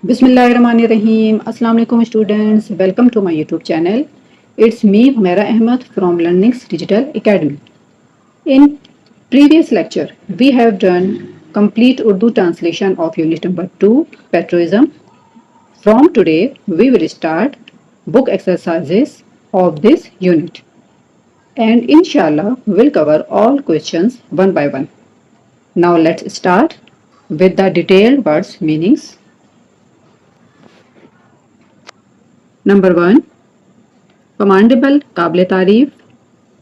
बिस्मिल्लाहिर्रहमानिर्रहीम। अस्सलाम वालेकुम students, welcome to my YouTube channel. It's me Humaira Ahmed from Learnings Digital Academy. In previous lecture we have done complete Urdu translation of unit number 2 patriotism. From today we will start book exercises of this unit and inshallah we'll cover all questions one by one. Now let's start with the detailed words meanings. Number 1, commendable काबिल तारीफ,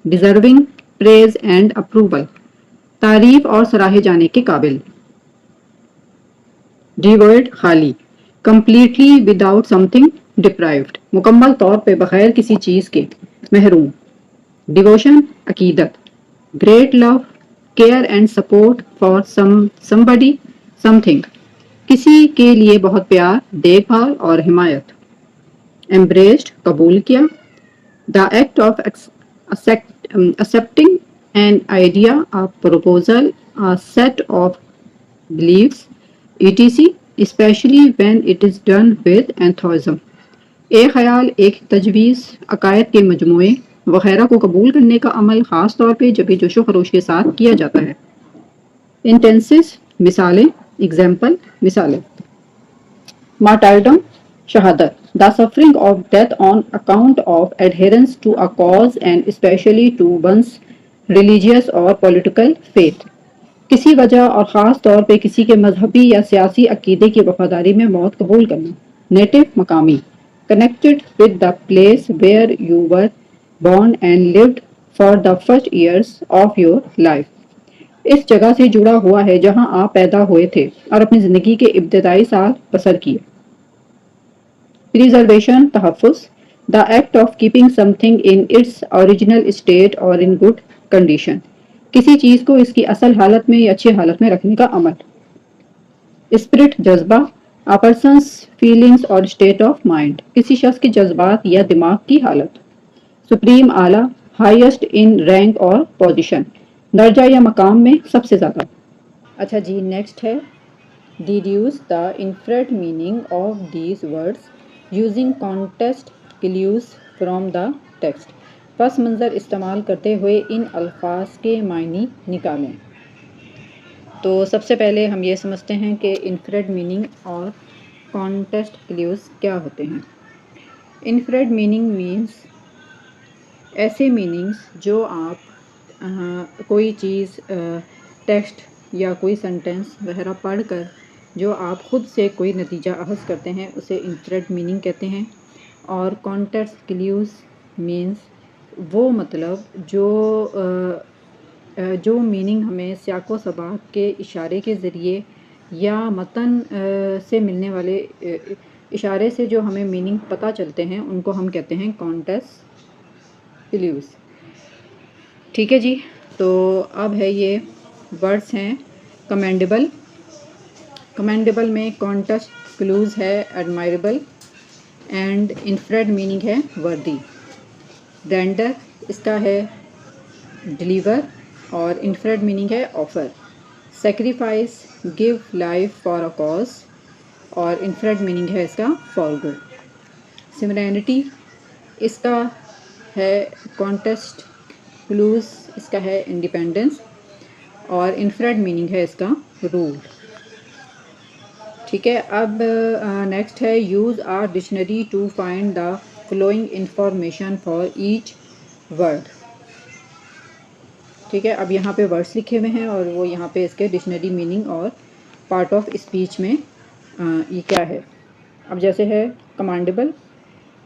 deserving praise and approval तारीफ और सराहे जाने के काबिल, devoid खाली, completely without something deprived मुकम्मल तौर पे बगैर किसी चीज के महरूम, डिवोशन अकीदत, great love care and support for somebody something किसी के लिए बहुत प्यार देखभाल और हिमायत, एम्ब्रेस्ड कबूल किया, the act of accepting an idea, a proposal, a set of beliefs, etc., especially when it is done with enthusiasm. एक ख्याल, एक तजवीज़, अकायद के मजमूए वगैरह को कबूल करने का अमल ख़ास तौर पे जब जोशो खरोश के साथ किया जाता है। इंटेंसिस मिसालें, एग्जाम्पल मिसालें, मार्टारडम शहादत, the suffering of death on account of adherence to a cause and especially to one's religious or political faith, किसी वजह और ख़ास तौर पे किसी के मजहबी या सियासी अकीदे की वफादारी में मौत कबूल करना। नेटिव मकामी, connected with the place where you were born and lived for the first years of your life, इस जगह से जुड़ा हुआ है जहां आप पैदा हुए थे और अपनी ज़िंदगी के इब्तदाई साल बसर किए। प्रिजर्वेशन तहफ़्फ़ुज़, the act of keeping something in its original state और इन गुड कंडीशन, किसी चीज़ को इसकी असल हालत में या अच्छी हालत में रखने का अमल। स्पिरिट जज्बा, अ पर्सन्स फीलिंग्स और स्टेट ऑफ माइंड, किसी शख्स के जज्बात या दिमाग की हालत। सुप्रीम आला, हाईएस्ट इन रैंक और पोजीशन, दर्जा या मकाम में सबसे ज़्यादा। अच्छा जी, नेक्स्ट है deduce the inferred meaning of these words using context clues from the text. पस मंज़र इस्तेमाल करते हुए इन अल्फाज के मायने निकालें। तो सबसे पहले हम ये समझते हैं कि इनफ्रेड मीनिंग और कॉन्टेक्स्ट क्लूज क्या होते हैं। इनफ्रेड मीनिंग मीन्स ऐसे मीनिंग्स जो आप कोई चीज़ टेक्स्ट या कोई सेंटेंस वगैरह पढ़कर जो आप ख़ुद से कोई नतीजा अख़ज़ करते हैं उसे इनफ्रेड मीनिंग कहते हैं। और कॉन्टेक्स्ट क्लूज मीन्स वो मतलब जो मीनिंग हमें सियाक़ो सबाक़ के इशारे के ज़रिए या मतन से मिलने वाले इशारे से जो हमें मीनिंग पता चलते हैं उनको हम कहते हैं कॉन्टेक्स्ट क्लूज। ठीक है जी, तो अब है ये वर्ड्स हैं कमेंडेबल। कमेंडेबल में कॉन्टेक्स्ट क्लूज है एडमायरेबल एंड इनफ्रेड मीनिंग है वर्दी। रेंडर इसका है डिलीवर और इनफ्रेड मीनिंग है offer. Sacrifice give life for a cause और इनफ्रेड मीनिंग है इसका फॉरगो। सिमिलैरिटी इसका है कॉन्टेक्स्ट क्लूज, इसका है इंडिपेंडेंस और इनफ्रेड मीनिंग है इसका रूल। ठीक है, अब नेक्स्ट है use our dictionary to find the following information for each word. ठीक है, अब यहाँ पे वर्ड्स लिखे हुए हैं और वो यहाँ पे इसके डिक्शनरी मीनिंग और पार्ट ऑफ स्पीच में ये क्या है। अब जैसे है कमांडेबल,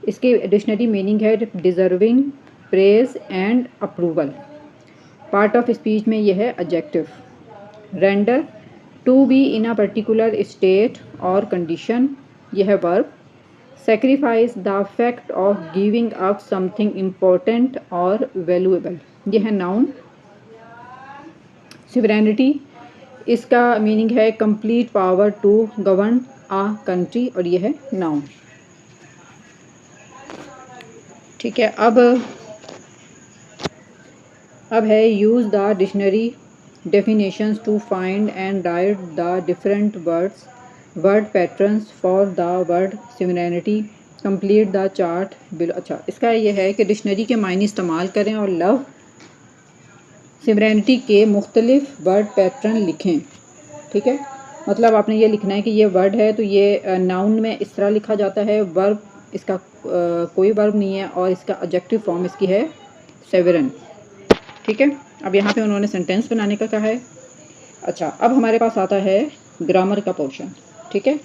इसकी डिक्शनरी मीनिंग है deserving praise and approval. Part of speech में यह है adjective. Render to be in a particular state और कंडीशन, यह है verb. Sacrifice the fact of giving up something important और वैल्यूएबल, यह है नाउन। सिवरेनिटी इसका मीनिंग है complete power to govern a country और यह है नाउन। ठीक है, अब है use the dictionary definitions to find and write the different words word patterns for the word similarity, complete the chart below. अच्छा, इसका ये है कि डिक्शनरी के मायने इस्तेमाल करें और लव सिमिलैरिटी के मुख्तलिफ वर्ड पैटर्न लिखें। ठीक है, मतलब आपने ये लिखना है कि ये वर्ड है तो ये नाउन में इस तरह लिखा जाता है, वर्ब इसका कोई वर्ब नहीं है और इसका एडजेक्टिव फॉर्म इसकी है सेवरन। ठीक है, अब यहाँ पे उन्होंने सेंटेंस बनाने का कहा है। अच्छा, अब हमारे पास आता है ग्रामर का पोर्शन। ठीक है,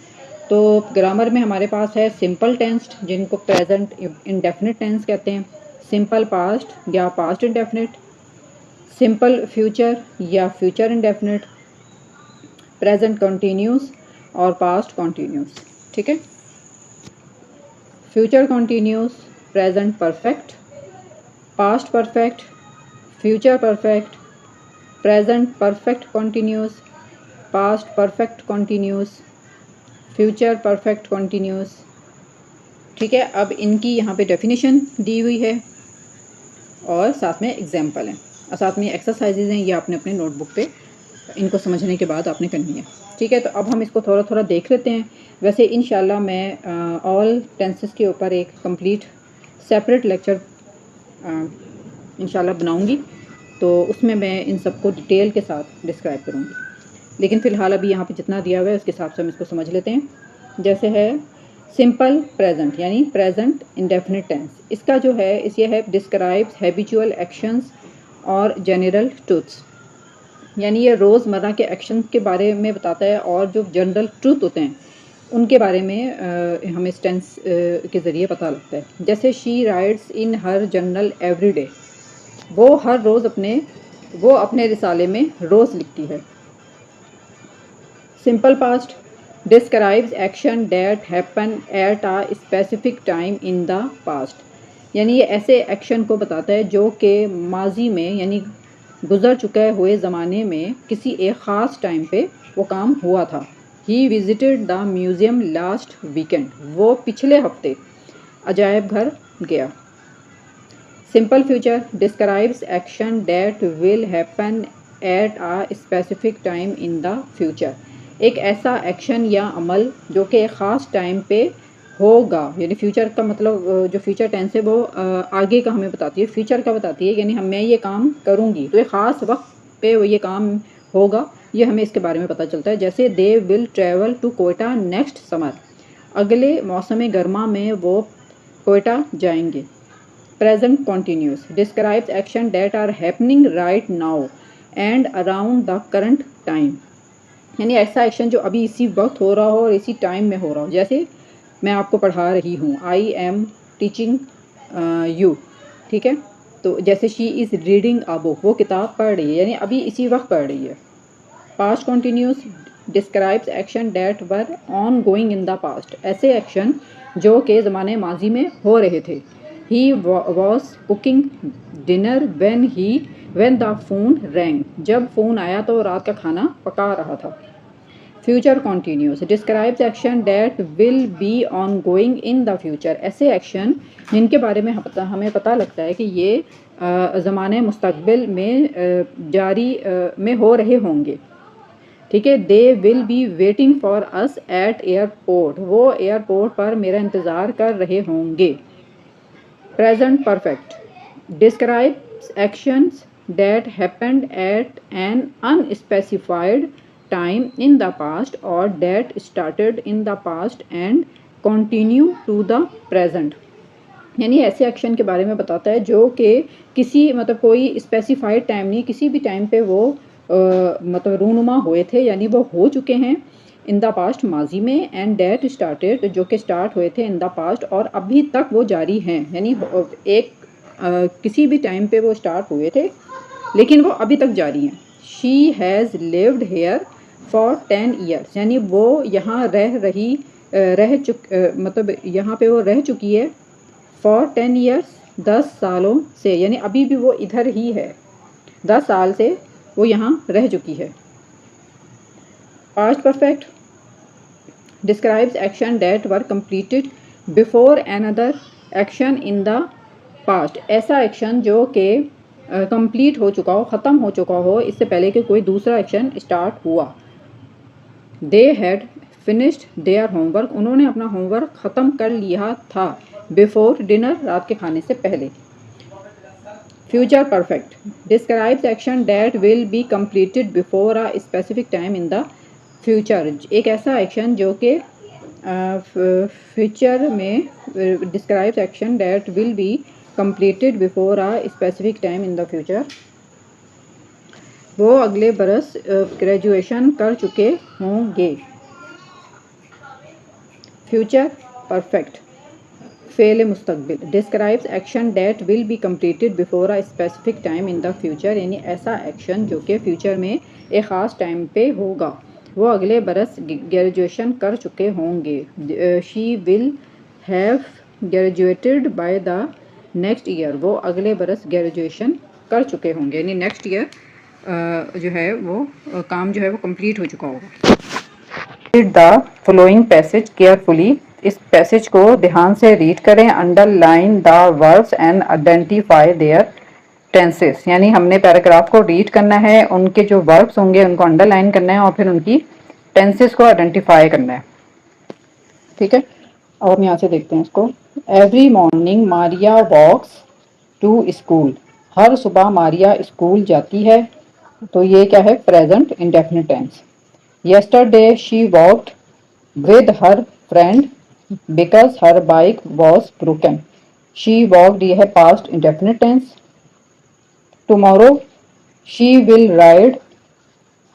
तो ग्रामर में हमारे पास है सिंपल टेंस जिनको प्रेजेंट इंडेफिनिट टेंस कहते हैं, सिंपल पास्ट या पास्ट इंडेफिनिट, सिंपल फ्यूचर या फ्यूचर इंडेफिनिट, प्रेजेंट कंटिन्यूस और पास्ट कंटिन्यूस। ठीक है, future continuous, present perfect, past perfect, future perfect, present perfect continuous, past perfect continuous, future perfect continuous. ठीक है, अब इनकी यहाँ पे डेफिनेशन दी हुई है और साथ में एग्जाम्पल हैं और साथ में एक्सरसाइजेज हैं, ये आपने अपने नोटबुक पे इनको समझने के बाद आपने करनी है। ठीक है, तो अब हम इसको थोड़ा थोड़ा देख लेते हैं। वैसे इंशाल्लाह मैं ऑल टेंसेस के ऊपर एक कंप्लीट सेपरेट लेक्चर इंशाल्लाह बनाऊंगी, तो उसमें मैं इन सबको डिटेल के साथ डिस्क्राइब करूंगी। लेकिन फ़िलहाल अभी यहाँ पे जितना दिया हुआ है उसके हिसाब से हम इसको समझ लेते हैं। जैसे है सिंपल प्रेजेंट यानी प्रेजेंट इंडेफिनिट टेंस, इसका जो है ये है डिस्क्राइब्स हैबिचुअल एक्शंस और जनरल ट्रूथ्स, यानी ये रोज़मर्रा के एक्शन के बारे में बताता है और जो जनरल ट्रूथ होते हैं उनके बारे में हमें इस टेंस के ज़रिए पता लगता है। जैसे she writes in her journal every day, वो हर रोज़ अपने रिसाले में रोज़ लिखती है। Simple past describes action that happen at a specific time in the past, यानी ये ऐसे एक्शन को बताता है जो कि माजी में यानी गुज़र चुके हुए ज़माने में किसी एक ख़ास टाइम पे वो काम हुआ था। He visited the museum last weekend, वो पिछले हफ्ते अजायब घर गया। Simple future describes action that will happen at a specific time in the future, एक ऐसा एक्शन या अमल जो कि एक ख़ास टाइम पे होगा, यानी फ्यूचर का मतलब जो फ्यूचर टेंस है वो आगे का हमें बताती है, फ्यूचर का बताती है, यानी मैं ये काम करूँगी तो एक ख़ास वक्त पे वो ये काम होगा, ये हमें इसके बारे में पता चलता है। जैसे they will travel to Quetta next summer, अगले मौसम गर्मा में वो कोयटा जाएंगे। Present continuous describes action that are happening right now and around the current time, यानी ऐसा एक्शन जो अभी इसी वक्त हो रहा हो और इसी टाइम में हो रहा हो। जैसे मैं आपको पढ़ा रही हूँ, आई एम टीचिंग यू। ठीक है, तो जैसे she is reading a book, वो किताब पढ़ रही है यानी अभी इसी वक्त पढ़ रही है। Past continuous describes action that were on going in the past, ऐसे एक्शन जो कि ज़माने माजी में हो रहे थे। He was cooking dinner when the phone wrong, जब फ़ोन आया तो रात का खाना पका रहा था। Future continuous describes action that will be on going in the future, ऐसे एक्शन जिनके बारे में हमें पता लगता है कि ये ज़माने मुस्तकबिल में जारी में हो रहे होंगे। ठीक है, they will be waiting for us at airport, वो एयरपोर्ट पर मेरा इंतज़ार कर रहे होंगे। Present perfect describes actions that happened at an unspecified time in the past or that started in the past and continue to the present, यानी ऐसे action के बारे में बताता है जो कि किसी मतलब कोई स्पेसिफाइड टाइम नहीं, किसी भी टाइम पे वो मतलब रूनुमा हुए थे, यानी वो हो चुके हैं इन द पास्ट माजी में, एंड डेट स्टार्टेड जो कि स्टार्ट हुए थे इन द पास्ट और अभी तक वो जारी हैं, यानी एक किसी भी टाइम पे वो स्टार्ट हुए थे लेकिन वो अभी तक जारी हैं। She has lived here for 10 years, यानी वो यहाँ मतलब यहाँ पे वो रह चुकी है फॉर 10 ईयर्स, 10 सालों से, यानी अभी भी वो इधर ही है, 10 साल से वो यहाँ रह चुकी है। Past perfect describes action that were completed before another action in the past, ऐसा एक्शन जो कि कंप्लीट हो चुका हो, ख़त्म हो चुका हो इससे पहले कि कोई दूसरा एक्शन स्टार्ट हुआ। They had finished their homework, उन्होंने अपना होमवर्क ख़त्म कर लिया था। बिफोर डिनर, रात के खाने से पहले। Future perfect describes action that will be completed before a specific time in the future, एक ऐसा एक्शन जो कि फ्यूचर में describes action that will be completed before a specific time in the future. वो अगले बरस ग्रेजुएशन कर चुके होंगे। फ्यूचर परफेक्ट फेल मुस्तकबिल describes action that will be completed before a specific time in the future, यानी ऐसा एक्शन जो कि फ्यूचर में एक ख़ास टाइम पे होगा। वो अगले बरस ग्रेजुएशन कर चुके होंगे। She will have graduated by the next year, वो अगले बरस ग्रेजुएशन कर चुके होंगे, यानी नेक्स्ट ईयर जो है वो काम जो है वो कंप्लीट हो चुका होगा। Read the following passage carefully, इस पैसेज को ध्यान से रीड करें। Underline the verbs and identify there tenses, यानी हमने पैराग्राफ को रीड करना है, उनके जो वर्ब्स होंगे उनको अंडरलाइन करना है और फिर उनकी टेंसेस को आइडेंटिफाई करना है। ठीक है, अब हम यहाँ से देखते हैं इसको। Every morning Maria walks to school, हर सुबह मारिया स्कूल जाती है, तो ये क्या है, present indefinite tense. Yesterday she walked with her friend because her bike was broken. She walked ये है past indefinite tense. Tomorrow she will ride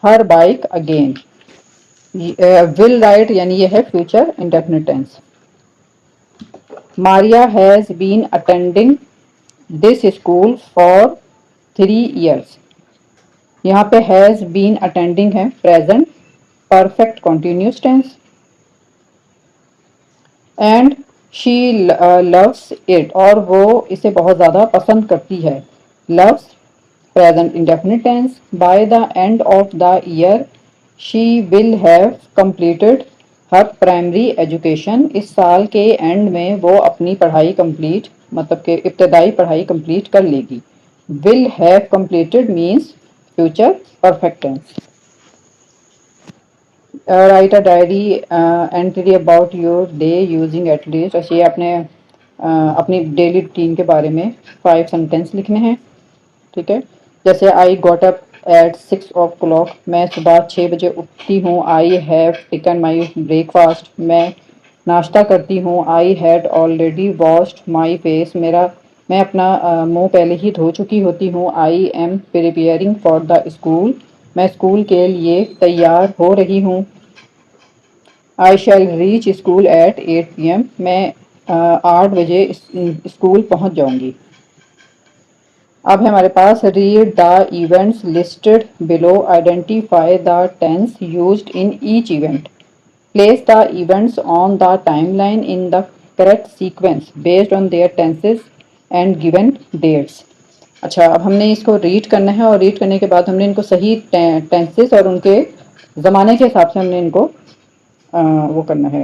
her bike again. Will ride यानी ये है future indefinite tense. Maria has been attending this school for 3 years. यहाँ पे has been attending है present perfect continuous tense. And she loves it, और वो इसे बहुत ज़्यादा पसंद करती है। Loves present indefinite tense. By the end of the year she will have completed her primary education, इस साल के एंड में वो अपनी पढ़ाई कंप्लीट, मतलब कि इब्तदाई पढ़ाई कंप्लीट कर लेगी। Will have completed means future perfect tense. Write a diary entry about your day using at least, ये अपने अपनी डेली रूटीन के बारे में 5 सेंटेंस लिखने हैं। ठीक है, जैसे I got up at 6 o'clock, मैं सुबह 6 बजे उठती हूँ। I have taken my breakfast, मैं नाश्ता करती हूँ। I had already washed my face, मैं अपना मुंह पहले ही धो चुकी होती हूँ। I am preparing for the school, मैं स्कूल के लिए तैयार हो रही हूँ। आई शैल रीच स्कूल एट 8 PM, मैं 8 बजे स्कूल पहुँच जाऊँगी। अब है हमारे पास read the events listed below, identify the tense used in each event, place the events on the timeline in the correct sequence based on their tenses and given dates. अच्छा, अब हमने इसको रीड करना है और रीड करने के बाद हमने इनको सही टेंसेस और उनके ज़माने के हिसाब से हमने इनको वो करना है,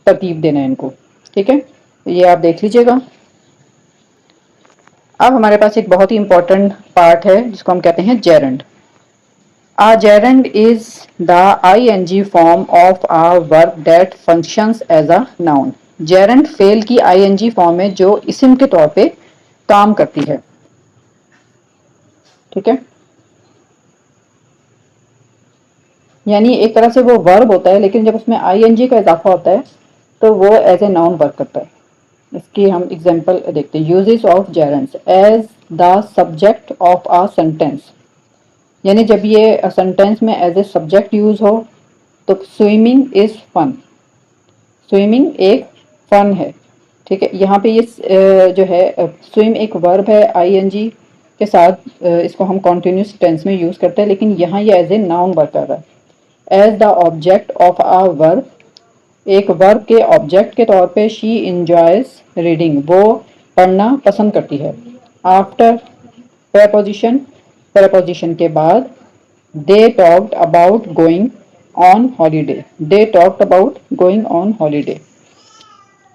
तरतीब देना है इनको। ठीक है, ये आप देख लीजिएगा। अब हमारे पास एक बहुत ही इंपॉर्टेंट पार्ट है जिसको हम कहते हैं gerund. A gerund is the ing form of a verb that functions as a noun. gerund fail की ing फॉर्म है जो इस्म के तौर पे काम करती है। ठीक है, यानी एक तरह से वो वर्ब होता है, लेकिन जब उसमें ing का इजाफा होता है तो वो एज ए नाउन वर्क करता है। इसकी हम एग्जांपल देखते हैं। Uses of gerunds as the subject of a sentence, यानी जब ये सेंटेंस में एज ए सब्जेक्ट यूज हो तो स्विमिंग इज फन, स्विमिंग एक फन है। ठीक है, यहाँ पे ये जो है स्विम एक वर्ब है आईएनजी के साथ, इसको हम कॉन्टिन्यूस टेंस में यूज करते हैं, लेकिन यहाँ ये एज ए नाउन वर्क कर रहा है। As the object of a verb, एक वर्ब के ऑब्जेक्ट के तौर पे शी इंजॉयज रीडिंग, वो पढ़ना पसंद करती है। आफ्टर प्रेपोजिशन, प्रेपोजिशन के बाद they talked about going on holiday, they talked about going on holiday.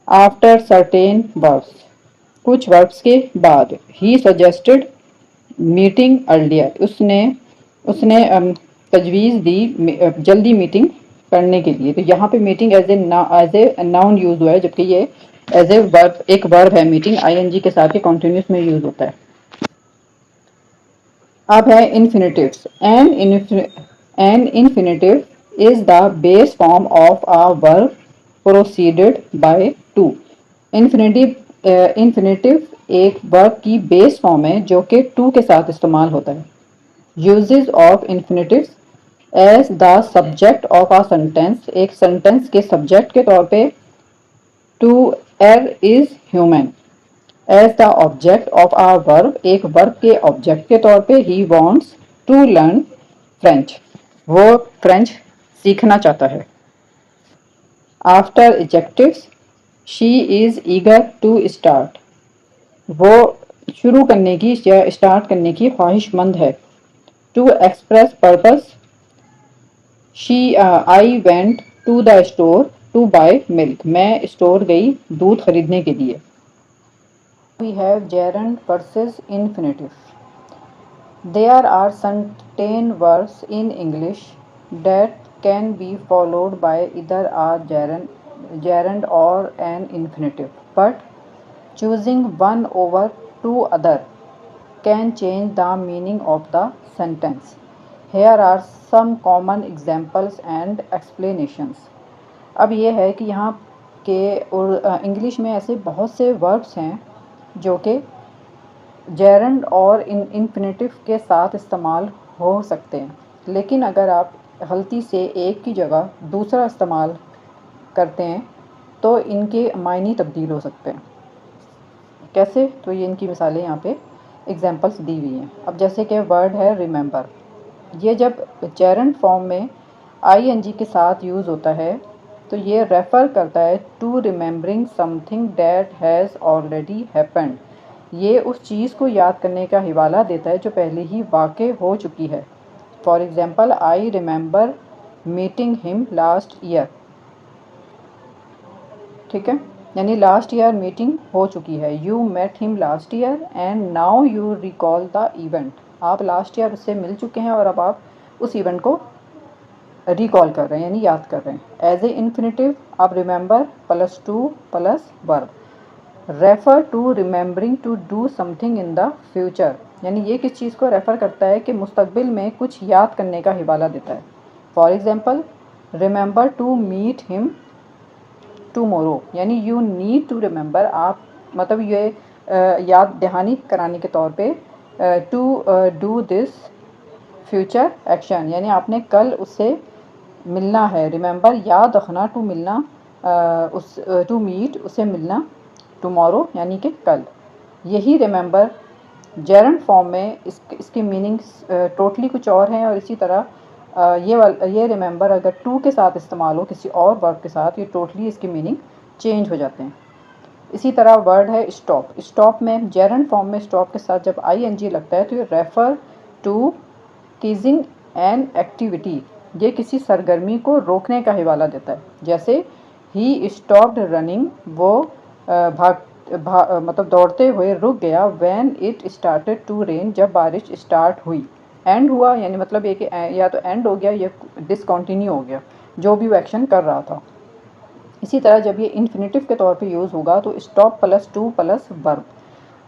After certain verbs, कुछ वर्ब्स के बाद। ही सजेस्टेड मीटिंग अर्लियर, उसने तजवीज़ दी जल्दी मीटिंग करने के लिए। तो यहाँ पे meeting as a noun use हुआ है, जबकि ये एज ए वर्ब, एक वर्ब है मीटिंग, आईएनजी के साथ ही कॉन्टिन्यूस में यूज होता है। अब है infinitives. An infinitive is the base form of a verb proceeded by to. Infinitive एक वर्ब की बेस फॉर्म है जो कि टू के साथ इस्तेमाल होता है। Uses of infinitives as the subject of a sentence, एक सेंटेंस के सब्जेक्ट के तौर पे to err is human. As the object of a verb, एक वर्ब के ऑब्जेक्ट के तौर पे he wants to learn French, वो फ्रेंच सीखना चाहता है। After adjectives she is eager to start, वो शुरू करने की या स्टार्ट करने की ख्वाहिशमंद है। To express purpose I went to the store to buy milk, मैं स्टोर गई दूध खरीदने के लिए। We have gerund versus infinitive. There are certain verbs in English that can be followed by either a gerund or an infinitive, but choosing one over two other can change the meaning of the sentence. Here are some common examples and explanations. अब ये है कि यहाँ के English में ऐसे बहुत से वर्ब्स हैं जो कि जेरंड और इन्फिनेटिव के साथ इस्तेमाल हो सकते हैं, लेकिन अगर आप गलती से एक की जगह दूसरा इस्तेमाल करते हैं तो इनके मायने तब्दील हो सकते हैं। कैसे? तो ये इनकी मिसालें यहाँ पे एग्जांपल्स दी हुई हैं। अब जैसे कि वर्ड है रिमेंबर, ये जब जेरंड फॉर्म में आईएनजी के साथ यूज़ होता है तो ये रेफ़र करता है to remembering something that has already happened, ये उस चीज़ को याद करने का हवाला देता है जो पहले ही वाक़े हो चुकी है। For example, I remember meeting him last year. ठीक है, यानी लास्ट ईयर मीटिंग हो चुकी है। You met him last year and now you recall the event, आप लास्ट ईयर उससे मिल चुके हैं और अब आप उस इवेंट को रिकॉल कर रहे हैं, यानी याद कर रहे हैं। एज ए इन्फिनेटिव आप remember plus to plus verb, refer to remembering to do something in the future, यानी ये किस चीज़ को रेफ़र करता है कि मुस्तकबिल में कुछ याद करने का हवाला देता है। For example, remember to meet him tomorrow, यानी यू नीड टू रिमेंबर, आप मतलब ये याद दहानी कराने के तौर पे to do this future action, यानी आपने कल उससे मिलना है। रिमेंबर याद रखना, टू मिलना, टू मीट उससे मिलना, टुमारो यानी कि कल। यही रिमेंबर जेरंड फॉर्म में इसकी मीनिंग टोटली कुछ और है, और इसी तरह ये रिमेंबर अगर टू के साथ इस्तेमाल हो किसी और वर्ब के साथ, ये टोटली इसकी मीनिंग चेंज हो जाते हैं। इसी तरह वर्ड है स्टॉप। स्टॉप में जेरंड फॉर्म में स्टॉप के साथ जब आईएनजी लगता है तो ये refer to ceasing an activity, ये किसी सरगर्मी को रोकने का हवाला देता है। जैसे ही स्टॉप्ड रनिंग, वो मतलब दौड़ते हुए रुक गया। When it started to rain, जब बारिश स्टार्ट हुई। एंड हुआ यानी मतलब ये कि या तो एंड हो गया या डिसकंटिन्यू हो गया जो भी वो एक्शन कर रहा था। इसी तरह जब ये इन्फिनेटिव के तौर पे यूज़ होगा तो stop plus to plus verb,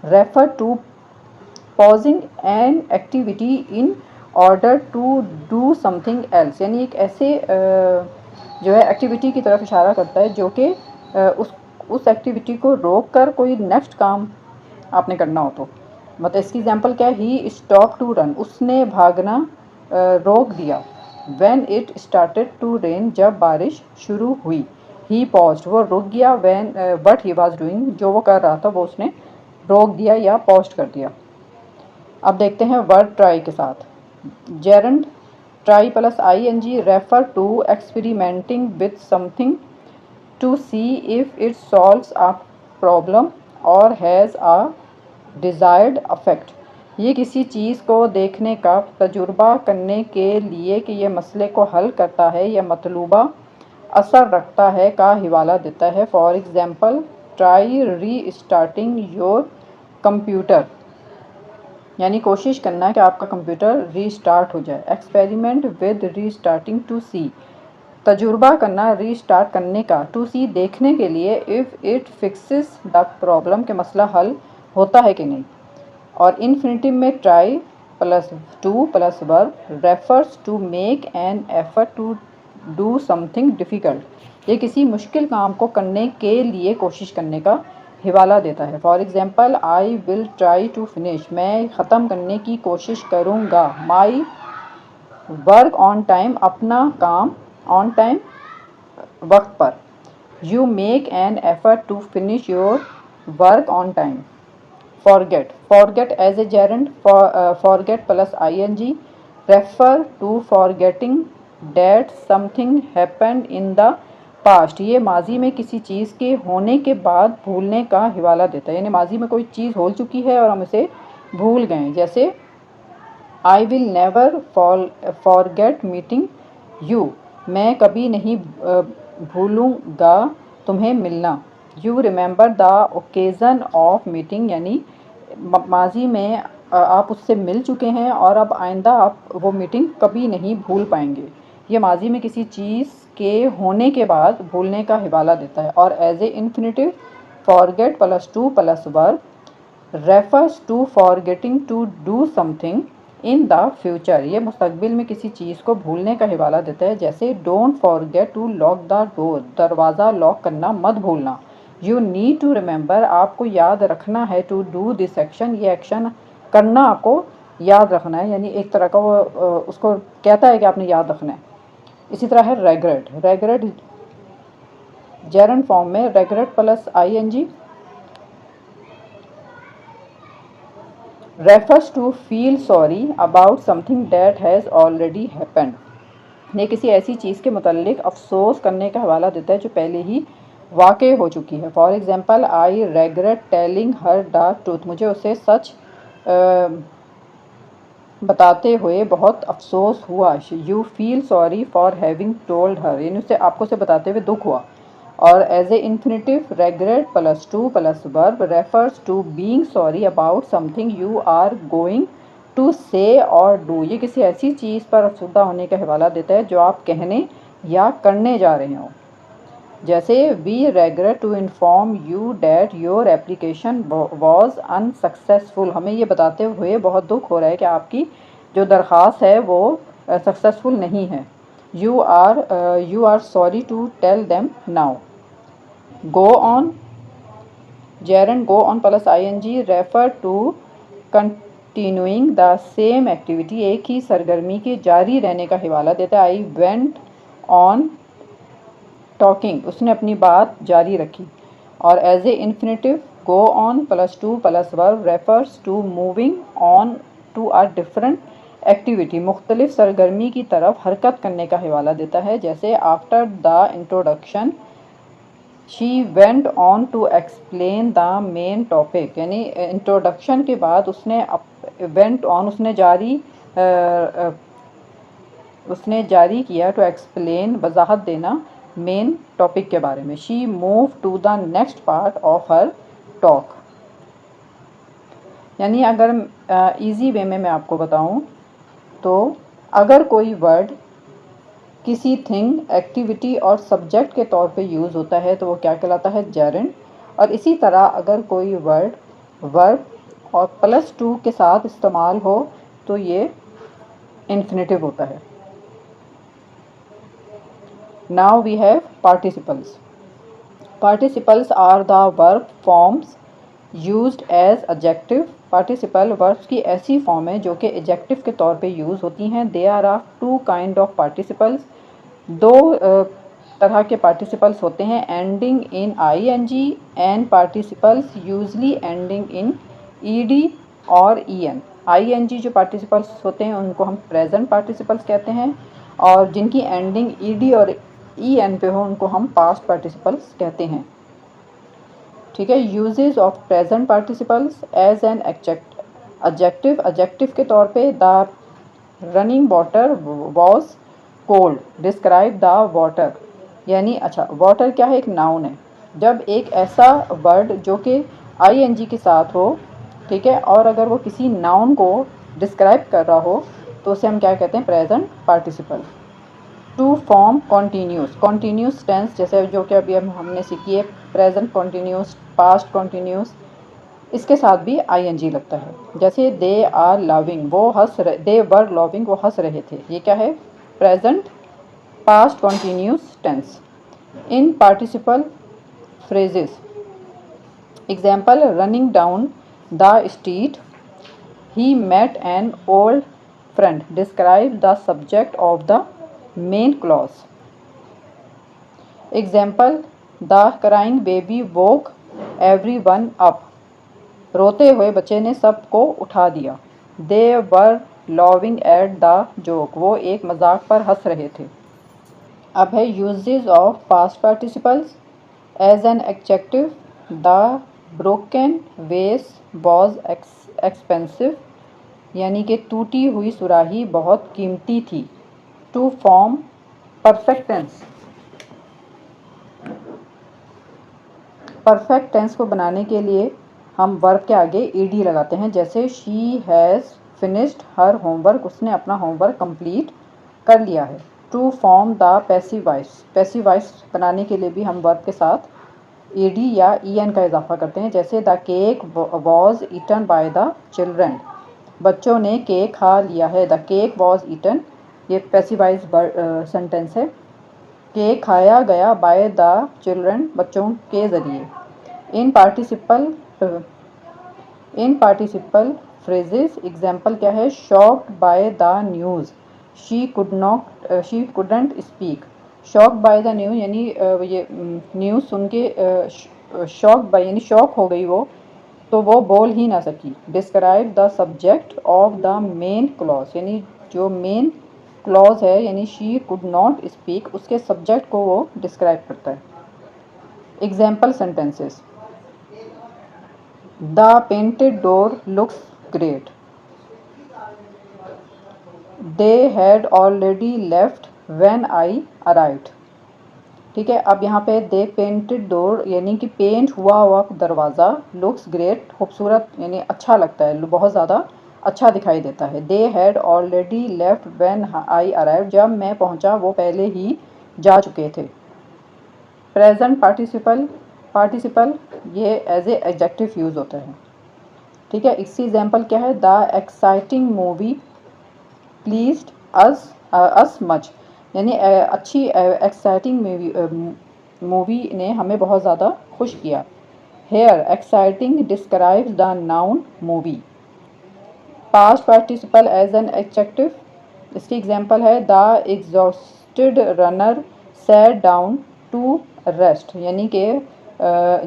refer to pausing an activity in order to do something else, यानी एक ऐसे जो है एक्टिविटी की तरफ इशारा करता है जो कि उस एक्टिविटी को रोक कर कोई नेक्स्ट काम आपने करना हो। तो मतलब इसकी एग्जांपल क्या है? ही स्टॉप टू रन, उसने भागना रोक दिया। When it started to rain, जब बारिश शुरू हुई। ही पॉज्ड, वो रुक गया। When what he was doing, जो वो कर रहा था वो उसने रोक दिया या पॉज कर दिया। अब देखते हैं वर्ड ट्राई के साथ। Gerund try plus ING refer to experimenting with something to see if it solves a problem और हैज़ अ डिज़ायर्ड अफेक्ट, ये किसी चीज़ को देखने का तजुर्बा करने के लिए कि यह मसले को हल करता है या मतलूबा असर रखता है का हवाला देता है। फॉर एग्ज़ाम्पल, ट्राई री स्टार्टिंग योर कंप्यूटर, यानी कोशिश करना कि आपका कंप्यूटर रीस्टार्ट हो जाए। एक्सपेरिमेंट विद रीस्टार्टिंग टू सी, तजुर्बा करना रीस्टार्ट करने का। टू सी, देखने के लिए। If it fixes the problem, के मसला हल होता है कि नहीं। और इन्फिनिटिव में try plus to plus verb refers to make an effort to do something difficult, ये किसी मुश्किल काम को करने के लिए कोशिश करने का हिवाला देता है। For example, I will try to finish, मैं ख़त्म करने की कोशिश करूँगा। माई वर्क ऑन टाइम, अपना काम ऑन टाइम, वक्त पर। You make an effort to finish your work on time. forget, forget as a gerund, forget plus ing refer to forgetting that something happened in the past, ये माजी में किसी चीज़ के होने के बाद भूलने का हिवाला देता है। यानी माजी में कोई चीज़ हो चुकी है और हम इसे भूल गए। जैसे I will never forget meeting you, मैं कभी नहीं भूलूँगा तुम्हें मिलना। You remember the occasion of meeting, यानी माजी में आप उससे मिल चुके हैं और अब आइंदा आप वो मीटिंग कभी नहीं भूल पाएंगे। ये माजी में किसी चीज़ के होने के बाद भूलने का हिवाला देता है। और as a infinitive, forget plus to plus verb refers to forgetting to do something in the future, ये मुस्तकबिल में किसी चीज़ को भूलने का हिवाला देता है। जैसे don't forget to lock the door, दरवाज़ा लॉक करना मत भूलना। यू नीड टू रिमेंबर, आपको याद रखना है। टू डू दिस एक्शन, ये एक्शन करना आपको याद रखना है। यानी एक तरह का वो उसको कहता है कि आपने याद रखना है। इसी तरह है रेग्रेट, रेग्रेट जेरंड फॉर्म में regret plus ing refers to feel sorry about something that has already happened, ये किसी ऐसी चीज़ के मुतल्लिक अफसोस करने का हवाला देता है जो पहले ही वाक़े हो चुकी है। For example, I regret telling her the truth, मुझे उसे सच बताते हुए बहुत अफसोस हुआ। You feel sorry for having told her, यानी उसे आपको उसे बताते हुए दुख हुआ। और as a infinitive, regret plus to plus verb refers to being sorry about something you are going to say और डू, ये किसी ऐसी चीज़ पर अफसुदा होने का हवाला देता है जो आप कहने या करने जा रहे हो। जैसे we regret to inform you that your application was unsuccessful, हमें ये बताते हुए बहुत दुख हो रहा है कि आपकी जो दरख्वास्त है वो सक्सेसफुल नहीं है। You are sorry to tell them now. Go on, gerund go on plus ing refer to continuing the same activity, एक ही सरगर्मी के जारी रहने का हिवाला देता है। आई वेंट ऑन टॉकिंग, उसने अपनी बात जारी रखी। और as a infinitive, go on plus to plus verb refers to moving on to a different activity, मुख्तलिफ सरगर्मी की तरफ हरकत करने का हिवाला देता है। जैसे after the introduction she went on to explain the main topic, यानी इंट्रोडक्शन के बाद उसने वेंट ऑन, उसने जारी किया टू एक्सप्लेन, वजाहत देना मेन टॉपिक के बारे में। She move to the next part of her talk, यानी अगर इजी वे में मैं आपको बताऊं तो अगर कोई वर्ड किसी थिंग, एक्टिविटी और सब्जेक्ट के तौर पे यूज़ होता है तो वो क्या कहलाता है, जेरंड। और इसी तरह अगर कोई वर्ड वर्ब और प्लस टू के साथ इस्तेमाल हो तो ये इन्फिनिटिव होता है। Now we have participles. Participles are the verb forms used as adjective. Participle verbs की ऐसी फॉर्म है जो कि adjective के तौर पे यूज़ होती हैं। There are two kind of participles. दो तरह के participles होते हैं, ending in ing and participles usually ending in ed और en. ing जो participles होते हैं उनको हम present participles कहते हैं और जिनकी ending ed और en पे हो उनको हम पास्ट पार्टिसिपल्स कहते हैं। ठीक है। Uses of present participles as an adjective, adjective के तौर पे the running water was cold, describe the water, यानी अच्छा वाटर क्या है, एक नाउन है। जब एक ऐसा वर्ड जो कि ing के साथ हो ठीक है। और अगर वो किसी नाउन को डिस्क्राइब कर रहा हो तो उसे हम क्या कहते हैं, present participle. To form continuous, continuous tense जैसे जो कि अभी हमने सीखी है, प्रेजेंट कॉन्टीन्यूस, पास्ट कॉन्टीन्यूस, इसके साथ भी आईएनजी लगता है। जैसे दे आर लविंग, वो हंस रहे, दे वर लविंग, वो हंस रहे थे, ये क्या है, present past continuous tense. In participle phrases, example, running down the street he met an old friend, describe the subject of the main clause. Example, the crying baby woke everyone up, रोते हुए बच्चे ने सबको उठा दिया। They were laughing at the joke, वो एक मजाक पर हंस रहे थे। अब है uses of past participles as an adjective, the broken vase was expensive, यानी कि टूटी हुई सुराही बहुत कीमती थी। To form perfect tense, perfect tense को बनाने के लिए हम वर्ब के आगे ईडी लगाते हैं। जैसे she has finished her homework, उसने अपना होमवर्क कंप्लीट कर लिया है। To form the passive voice, passive voice बनाने के लिए भी हम वर्ब के साथ ईडी या ईएन का इजाफा करते हैं। जैसे the cake was eaten by the children, बच्चों ने केक खा लिया है। द केक वॉज ईटन, ये पैसिव वॉइस सेंटेंस है। केक खाया गया बाय द चिल्ड्रन, बच्चों के ज़रिए। इन पार्टिसिपल फ्रेजेस, एग्जाम्पल क्या है, shocked by the news, she couldn't speak. Shocked by the news यानी ये न्यूज़ सुन के शॉक्ड बाय यानी शॉक हो गई वो, तो वो बोल ही ना सकी। Describe the subject of the main clause, यानी जो मेन क्लॉज है यानी शी कुड नॉट स्पीक, उसके सब्जेक्ट को वो डिस्क्राइब करता है। Example sentences, the painted door looks great, they had already left when I arrived. ठीक है। अब यहाँ पे दे पेंटेड डोर यानी कि पेंट हुआ दरवाज़ा, लुक्स ग्रेट खूबसूरत यानी अच्छा लगता है, बहुत ज़्यादा अच्छा दिखाई देता है। They had already left when I arrived, जब मैं पहुँचा वो पहले ही जा चुके थे। प्रेजेंट पार्टिसिपल ये एज ए एडजेक्टिव यूज़ होता है। ठीक है। इसकी एग्जाम्पल क्या है, the exciting movie pleased us much, यानी अच्छी एक्साइटिंग मूवी ने हमें बहुत ज़्यादा खुश किया। Here exciting describes the noun movie. Past participle as an adjective, इसकी एग्जांपल है the exhausted runner sat down to rest, यानी कि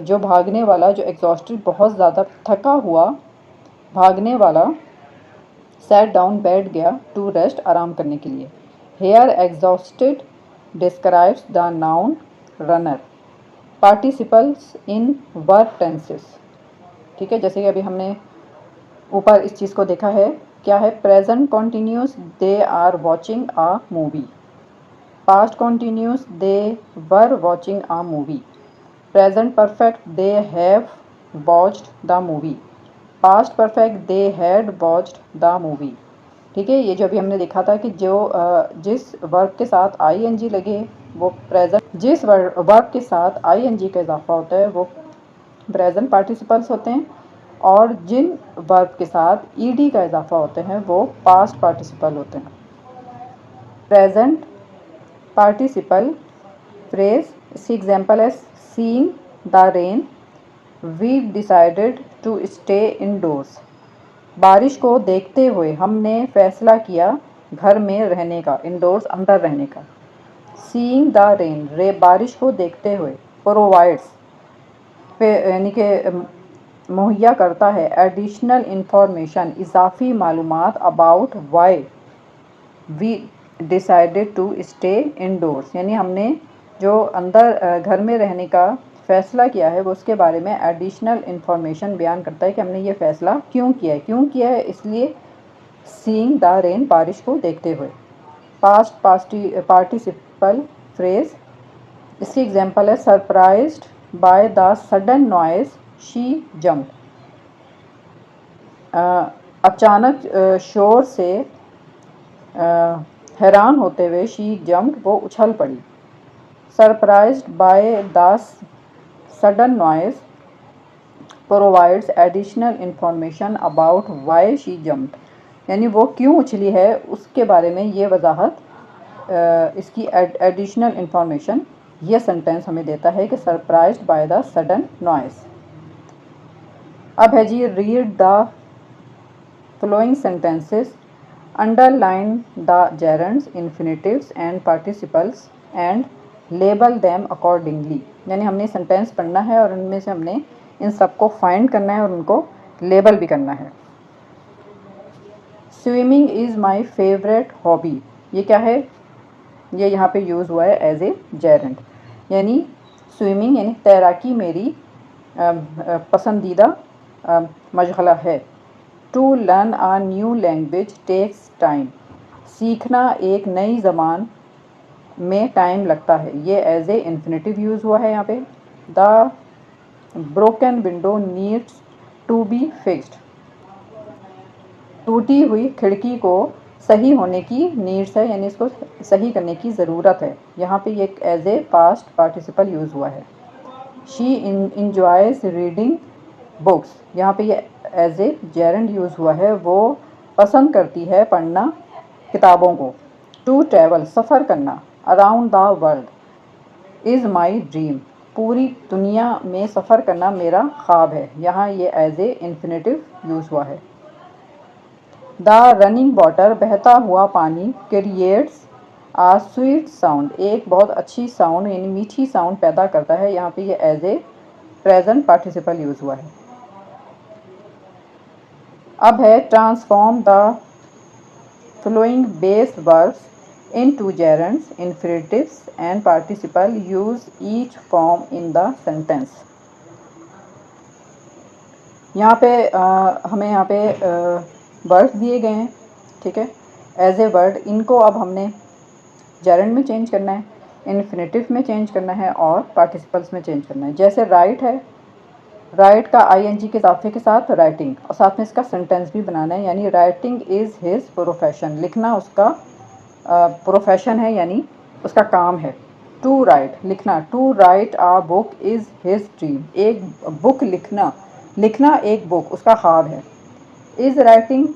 जो भागने वाला, जो एग्जॉस्टेड बहुत ज़्यादा थका हुआ भागने वाला, सैट डाउन बैठ गया, टू रेस्ट आराम करने के लिए। Here exhausted describes the noun runner. Participles in verb tenses, ठीक है। जैसे कि अभी हमने ऊपर इस चीज़ को देखा है, क्या है, present continuous they are watching a movie, past continuous they were watching a movie, present perfect they have watched the movie, past perfect they had watched the movie. ठीक है। ये जो अभी हमने देखा था कि जो जिस वर्ब के साथ आईएनजी लगे वो प्रेजेंट, जिस वर्ब के साथ आईएनजी का इजाफा होता है वो प्रेजेंट पार्टिसिपल्स होते हैं, और जिन वर्ब के साथ ईडी का इजाफा होते हैं वो पास्ट पार्टिसिपल होते हैं। प्रेजेंट पार्टिसिपल फ्रेज, इसकी एग्जांपल है seeing the rain we decided to stay indoors, बारिश को देखते हुए हमने फैसला किया घर में रहने का, इंडोर्स अंदर रहने का। सीइंग द रेन, बारिश को देखते हुए। प्रोवाइड्स यानी कि मुहैया करता है, एडिशनल इंफॉर्मेशन इजाफी मालूमात, about why we decided to stay indoors, यानी हमने जो अंदर घर में रहने का फैसला किया है वो उसके बारे में एडिशनल इंफॉर्मेशन बयान करता है कि हमने ये फ़ैसला क्यों किया है, इसलिए सीइंग द रेन, बारिश को देखते हुए। पास्ट पार्टिसिपल फ्रेज, इसकी एग्जांपल है surprised by the sudden noise she jumped, अचानक शोर से हैरान होते हुए शी जम्प्ड, वो उछल पड़ी। Surprised by the sudden noise provides additional information about why she jumped, यानी वो क्यों उछली है उसके बारे में ये वजाहत, इसकी एडिशनल इंफॉर्मेशन ये सेंटेंस हमें देता है कि surprised by the sudden noise. अब है जी read the following sentences, underline the gerunds, infinitives and participles and label them accordingly, यानी हमने सेंटेंस पढ़ना है और उनमें से हमने इन सबको फाइंड करना है और उनको लेबल भी करना है। Swimming is my favourite hobby, ये क्या है, ये यहाँ पे यूज़ हुआ है एज ए जेरेंट, यानी स्विमिंग यानी तैराकी मेरी पसंदीदा मशगला है। To learn a new language takes time, सीखना एक नई ज़बान में टाइम लगता है, ये एज ए इन्फिनेटिव यूज़ हुआ है यहाँ पे। The broken window needs to be fixed, टूटी हुई खिड़की को सही होने की नीड्स है, यानी इसको सही करने की ज़रूरत है, यहाँ पे ये as a past participle use हुआ है। शी इंजॉयज़ रीडिंग बुक्स, यहाँ पे ये एज ए जेरेंड यूज़ हुआ है, वो पसंद करती है पढ़ना किताबों को। टू ट्रैवल सफ़र करना, around the world is my dream, पूरी दुनिया में सफ़र करना मेरा ख्वाब है, यहाँ ये एज ए इन्फिनेटिव यूज़ हुआ है। द रनिंग वाटर बहता हुआ पानी क्रिएट्स आ स्वीट साउंड, एक बहुत अच्छी साउंड यानी मीठी साउंड पैदा करता है, यहाँ पे ये as a present participle use हुआ है। अब है transform the following base verbs into gerunds, infinitives and participle, use each form in the sentence. यहाँ पे हमें यहाँ पे वर्ड्स दिए गए हैं, ठीक है, एज ए वर्ड, इनको अब हमने जेरेंड में चेंज करना है, इन्फिनेटिव में चेंज करना है और पार्टिसिपल्स में चेंज करना है। जैसे राइट है, राइट का आईएनजी के इजाफे के साथ राइटिंग और साथ में इसका सेंटेंस भी बनाना है, यानी राइटिंग इज़ हिज प्रोफेशन, लिखना उसका प्रोफेशन है यानी उसका काम है। टू राइट लिखना, to write a book is his dream, एक बुक लिखना, लिखना एक बुक उसका ख्वाब है। इज़ राइटिंग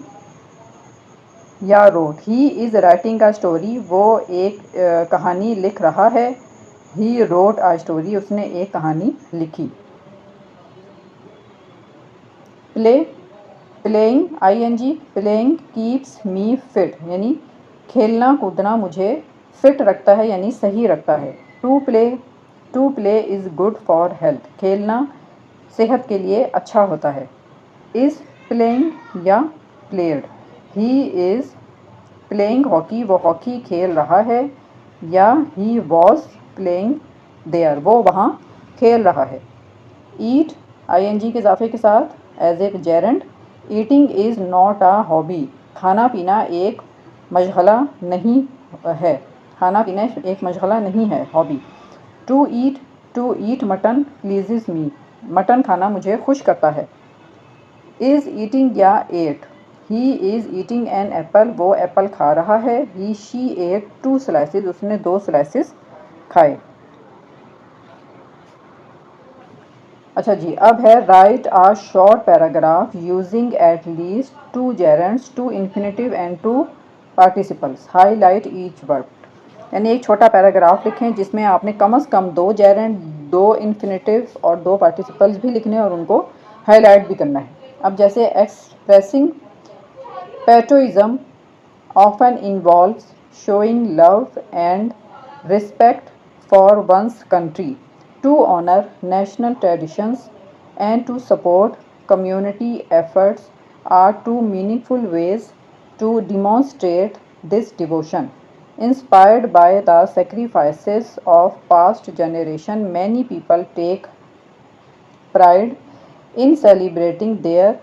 या wrote, he is writing a story, वो एक कहानी लिख रहा है। ही रोट आ स्टोरी, उसने एक कहानी लिखी। Play, playing ING, playing keeps me fit, यानी खेलना कूदना मुझे फिट रखता है यानी सही रखता है। To play is good for health, खेलना सेहत के लिए अच्छा होता है। इज़ प्लेइंग या played, he is playing hockey, वो हॉकी खेल रहा है, या ही वॉज प्लेइंग देयर, वो वहाँ खेल रहा है। ईट आईएनजी के इजाफे के साथ as a gerund, eating is not a hobby, खाना पीना एक मशगला नहीं है, खाना पीना एक मशगला नहीं है, hobby. To eat mutton pleases me, mutton खाना मुझे खुश करता है। इज़ ईटिंग या ate, he is eating an apple, वो एप्पल खा रहा है। He she ate two slices, उसने 2 स्लाइसेस खाए। अच्छा जी, अब है write a short paragraph using at least 2 gerunds, 2 infinitive and 2 participles, highlight each verb, यानी एक छोटा पैराग्राफ लिखें जिसमें आपने कम से कम 2 जेरेंड, 2 इन्फिनेटिव और 2 पार्टिसिपल्स भी लिखने और उनको हाईलाइट भी करना है। अब जैसे expressing patriotism often involves showing love and respect for one's country, to honor national traditions and to support community efforts are two meaningful ways to demonstrate this devotion. Inspired by the sacrifices of past generation, many people take pride in celebrating their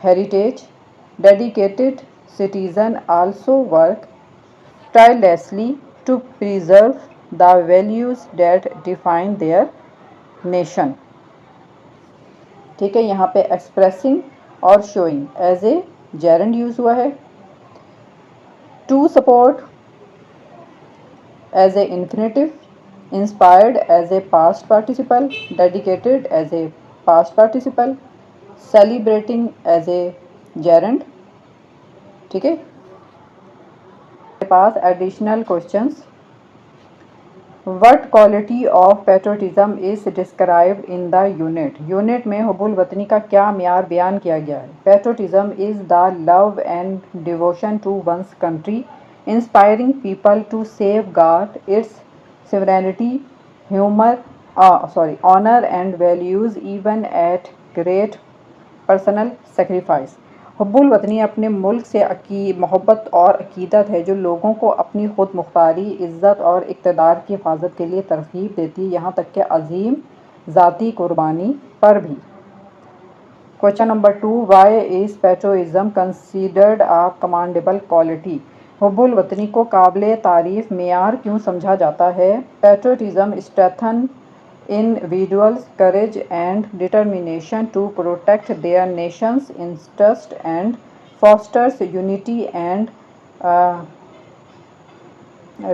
heritage. Dedicated citizens also work tirelessly to preserve the values that define their nation। ठीक है, यहाँ पे expressing और showing as a gerund use हुआ है। To support as a infinitive, inspired as a past participle, dedicated as a past participle, celebrating as a gerund. ठीक है, pass additional questions. What quality of patriotism is described in the unit. Unit में हुब्बुल वतनी का क्या म्यार बयान किया गया है। Patriotism is the love and devotion to one's country, inspiring people to safeguard its sovereignty, honor and values even at great personal sacrifice। हुब्बुल वतनी अपने मुल्क से मोहब्बत और अकीदत है जो लोगों को अपनी खुद मुख्तारी, इज़्ज़त और इक़्तिदार की हिफाजत के लिए तरग़ीब देती है, यहाँ तक कि अज़ीम ज़ाती कुर्बानी पर भी। Question number 2, why is patriotism considered a commendable quality. हुब्बुल वतनी को काबिल तारीफ़ मेयार क्यों समझा जाता है। Patriotism strengthen individuals' courage and determination to protect their nation's interest and fosters unity and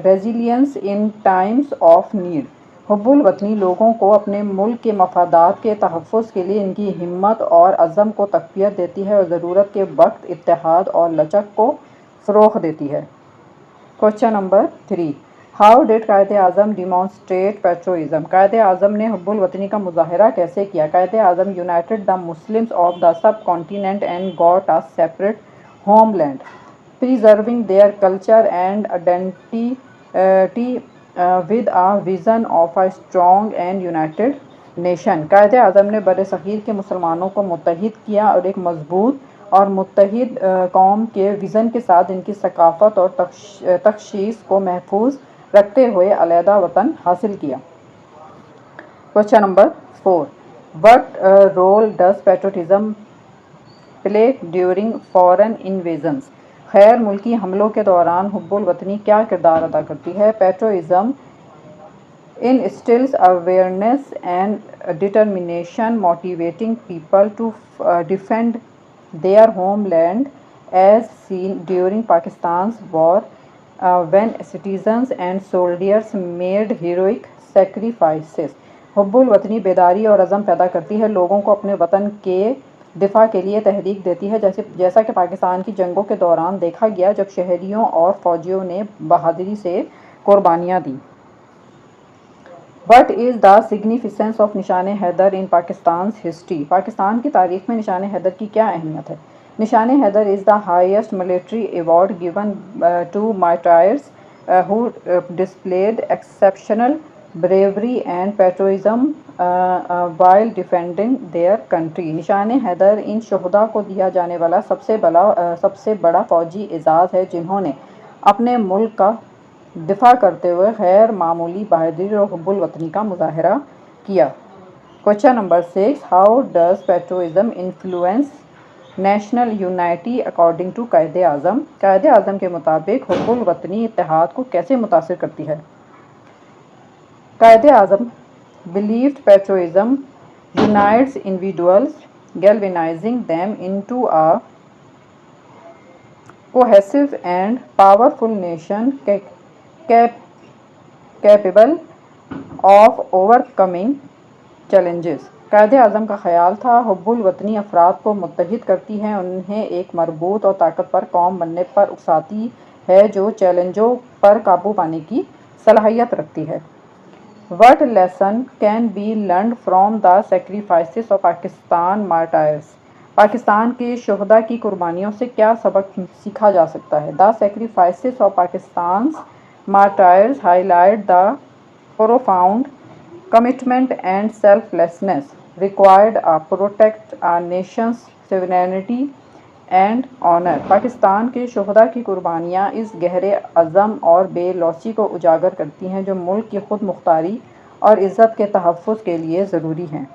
resilience in times of need। हुब्बुल वतनी लोगों को अपने मुल्क के मफादात के तहफ़्फ़ुज़ के लिए इनकी हिम्मत और अज़म को तक़वियत देती है और ज़रूरत के वक्त इत्तेहाद और लचक को फ़रोग़ देती है। Question number 3, how did Quaid-e-Azam demonstrate patriotism. Quaid-e-Azam ने हुब्बुल वतनी का मुज़ाहरा कैसे किया। Quaid-e-Azam united the Muslims of the subcontinent and got a separate homeland, preserving their culture and identity with a vision of a strong and united nation. Quaid-e-Azam ने बर्र-ए-सग़ीर के मुसलमानों को मुत्तहिद किया और एक मजबूत और मुत्तहिद कौम के विज़न के साथ इनकी सकाफ़त और तख़शीस को महफूज रखते हुए अलहदा वतन हासिल किया। Question number 4, what role does patriotism play during foreign invasions. गैर मुल्की हमलों के दौरान हुब्बुल वतनी क्या किरदार अदा करती है। पेट्रोइज़म instills awareness and determination, motivating people to defend their homeland as seen during Pakistan's war when citizens and soldiers made heroic sacrifices। हुब्बुल वतनी बेदारी और अज़म पैदा करती है, लोगों को अपने वतन के दिफा के लिए तहरीक देती है, जैसा कि पाकिस्तान की जंगों के दौरान देखा गया जब शहरियों और फौजियों ने बहादुरी से कुर्बानियाँ दी। What is the significance of Nishan Haider in Pakistan history. Pakistan की तारीख में निशान हैदर की क्या अहमियत है। Nishan Haider is the highest military award given to martyrs who displayed exceptional bravery and patriotism while defending their country. Nishan Haider इन शहदा को दिया जाने वाला सबसे बड़ा फ़ौजी एजाज़ है जिन्होंने अपने मुल्क का दिफा करते हुए गैर मामूली बहादुरी और हुब्बुल वतनी का मुज़ाहरा किया। Question number 6, how does patriotism influence national unity according to Quaid-e-Azam. Quaid-e-Azam के मुताबिक हुब्बुल वतनी इत्तेहाद को कैसे मुतासिर करती है। Quaid-e-Azam believed patriotism unites individuals, galvanising them into a cohesive and powerful nation capable of overcoming challenges. Quaid-e-Azam का ख्याल था हुब्बुल वतनी अफराद को मुत्तहिद करती है, उन्हें एक मरबूत और ताकतवर कौम बनने पर उकसाती है जो चैलेंजों पर काबू पाने की सलाहियत रखती है। What lesson can be learned from the sacrifices of Pakistan martyrs. Pakistan के शुहदा की कुर्बानियों से क्या सबक सीखा जा सकता है। The sacrifices of Pakistan martyrs highlight the profound commitment and selflessness required to protect our nation's sovereignty and honor। Pakistan के शुहदा की कुर्बानियाँ इस गहरे अज़म और बेलौसी को उजागर करती हैं जो मुल्क की खुद मुख्तारी और इज़्ज़त के तहफ़्फ़ुज़ के लिए ज़रूरी हैं।